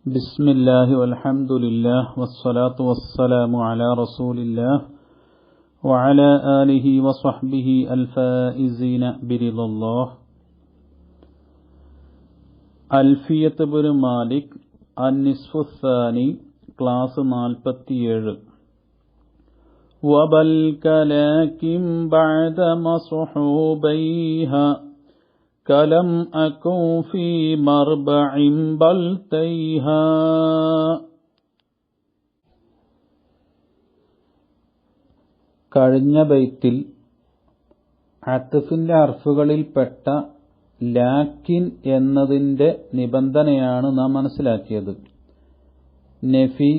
بسم الله والحمد لله والصلاة والسلام على رسول الله وعلى آله وصحبه الفائزين برضا الله. ألفية بن مالك النصف الثاني class 47. وبل كلاكم بعد مصحوبيها كلم أكن في مربع بل تيها. കഴിഞ്ഞ ബൈത്തിൽ അത്ഫിന്റെ ഹർഫുകളിൽപ്പെട്ട ലാക്കിൻ എന്നതിന്റെ നിബന്ധനയാണ് നാം മനസ്സിലാക്കിയത്. നഫി,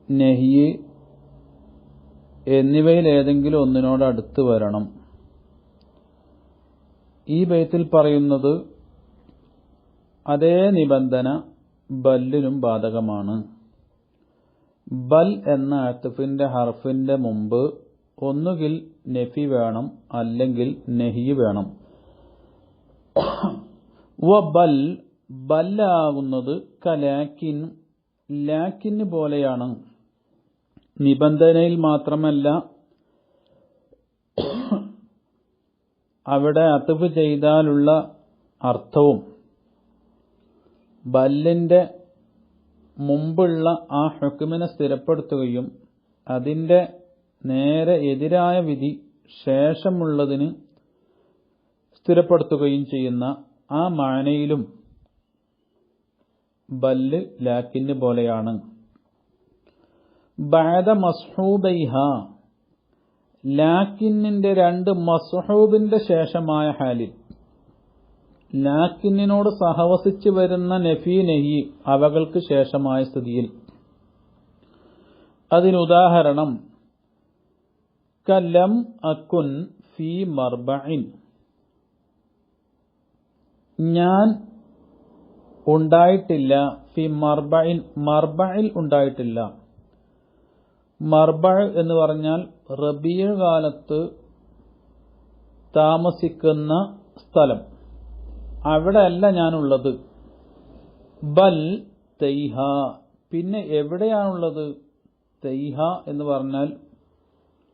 നഹ്യ് എന്നിവയിൽ ഏതെങ്കിലും ഒന്നിനോട് അടുത്ത് വരണം. ഈ ബൈത്തിൽ പറയുന്നത് അതേ നിബന്ധന ബല്ലിനും ബാധകമാണ്. ബൽ എന്ന അത്ഫിന്റെ ഹർഫിന്റെ മുമ്പ് ഒന്നുകിൽ നഫി വേണം, അല്ലെങ്കിൽ നഹ്യ് വേണം. ബൽ ബല്ലാകുന്നത് കലാക്കിൻ ലാക്കിന് പോലെയാണ്. നിബന്ധനയിൽ മാത്രമല്ല, അവിടെ അത്ഫ് ചെയ്താലുള്ള അർത്ഥവും ബല്ലിന്റെ മുമ്പുള്ള ആ ഹുക്മിനെ സ്ഥിരപ്പെടുത്തുകയും അതിന്റെ നേരെ എതിരായ വിധി ശേഷമുള്ളതിന് സ്ഥിരപ്പെടുത്തുകയും ചെയ്യുന്ന ആ മാനയിലും ബല്ല് ലാക്കിന് പോലെയാണ്. ബഅദ മസ്ഹൂബൈഹ ലാക്കിന്നിന്റെ രണ്ട് മസ്ഹൂബിന്റെ ശേഷമായ ഹാലിൽ, ലാക്കിന്നിനോട് സഹവസിച്ചു വരുന്ന നഫി നഹി അവകൾക്ക് ശേഷമായ സ്ഥിതിയിൽ. അതിനുദാഹരണം കലം അക്കുൻ ഫി മർബഇൻ, ഞാൻ ഉണ്ടായിട്ടില്ല, ഫി മർബഇൻ മർബഇൽ ഉണ്ടായിട്ടില്ല. മർബഅ എന്ന് പറഞ്ഞാൽ റബീഉ കാലത്ത് താമസിക്കുന്ന സ്ഥലം, അവിടെ അല്ല ഞാനുള്ളത്. ബൽ തൈഹ, പിന്നെ എവിടെയാണുള്ളത്? തൈഹ എന്ന് പറഞ്ഞാൽ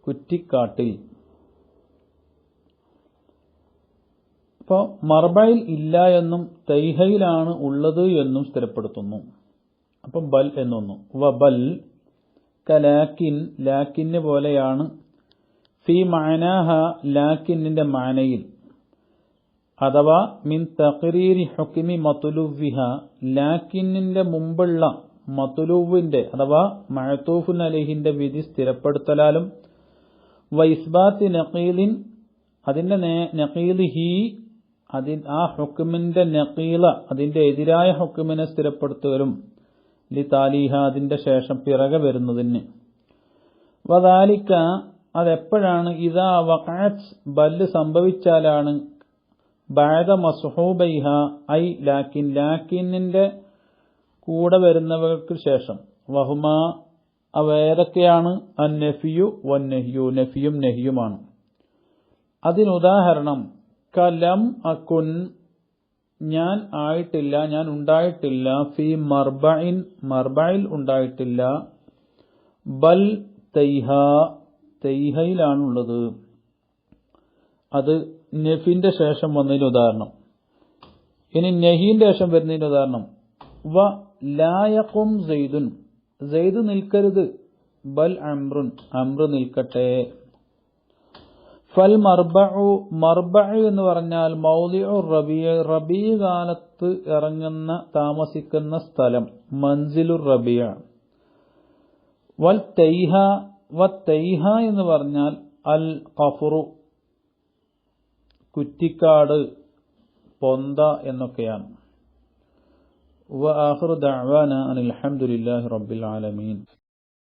കുറ്റിക്കാട്ടിൽ. അപ്പോൾ മർബയിൽ ഇല്ല എന്നും തൈഹയിലാണ് ഉള്ളത് എന്നും സ്ഥിരപ്പെടുത്തുന്നു. അപ്പം ബൽ എന്നൊന്നു. വബൽ കലാക്കിൻ ലാക്കിന് പോലെയാണ്. ഫി മഅനാഹ ലാക്കിന്നിന്റെ മാനയിൽ, അഥവാ മിൻ തഖ്രീരി ഹുക്മി മത്ലൂവിഹ ലാക്കിന്നിന്റെ മുമ്പുള്ള മത്ലൂവിന്റെ അഥവാ മഅതൂഫുൻ അലൈഹിന്റെ വിധി സ്ഥിരപ്പെടുത്തലാലും, വഇസ്ബാത്തി നഖീലിൻ അതിന്റെ നഖീലിഹി ആ ഹുക്മിന്റെ നഖീല അതിന്റെ എതിരായ ഹുക്മിനെ സ്ഥിരപ്പെടുത്തലും, ലിതാലിഹ അതിന്റെ ശേഷം പിറകെ വരുന്നതിന്. വദാലിക അതെപ്പോഴാണ്? ഇദാ വഖഅത് ബല്ല് സംഭവിച്ചാലാണ്. ബഅദ മസ്ഹൂബൈഹ ഐ ലാക്കിൻ ലാക്കിന്നിന്റെ കൂടെ വരുന്നവർക്ക് ശേഷം. വഹുമാ അവ ഏതൊക്കെയാണ്? അന്നഫിയു വന്നഹ്യു നഫിയും നഹ്യുമാണ്. അതിനുദാഹരണം കലം അക്കുൻ ഞാൻ ആയിട്ടില്ല, ഞാൻ ഉണ്ടായിട്ടില്ല. ഫി മർബഇൻ മർബയിൽ ഉണ്ടായിട്ടില്ല. ബൽ തൈഹ തൈഹയിലാണുള്ളത്. അത് നഫിന്റെ ശേഷം വന്നതിന് ഉദാഹരണം. ഇനി നഹീന്റെ ശേഷം വരുന്നതിന് ഉദാഹരണം വ ലാ യഖും സൈദുൻ സൈദ് നിൽക്കരുത്. ബൽ അംറുൻ അംറ് നിൽക്കട്ടെ. ഫൽ മർബഉ മർബഉ എന്ന് പറഞ്ഞാൽ മൗദിഉ റബീഅ റബീഅ കാലത്ത് ഇറങ്ങുന്ന താമസിക്കുന്ന സ്ഥലം, മൻസിലുർ റബീഅ. വൽ തൈഹ വത്തൈഹ എന്ന് പറഞ്ഞാൽ അൽ ഖഫറു കുറ്റിക്കാട്, പൊന്ത എന്നൊക്കെയാണ്. വ ആഖിറു ദഅവാന അനിൽ ഹംദുലില്ലാഹി റബ്ബിൽ ആലമീൻ.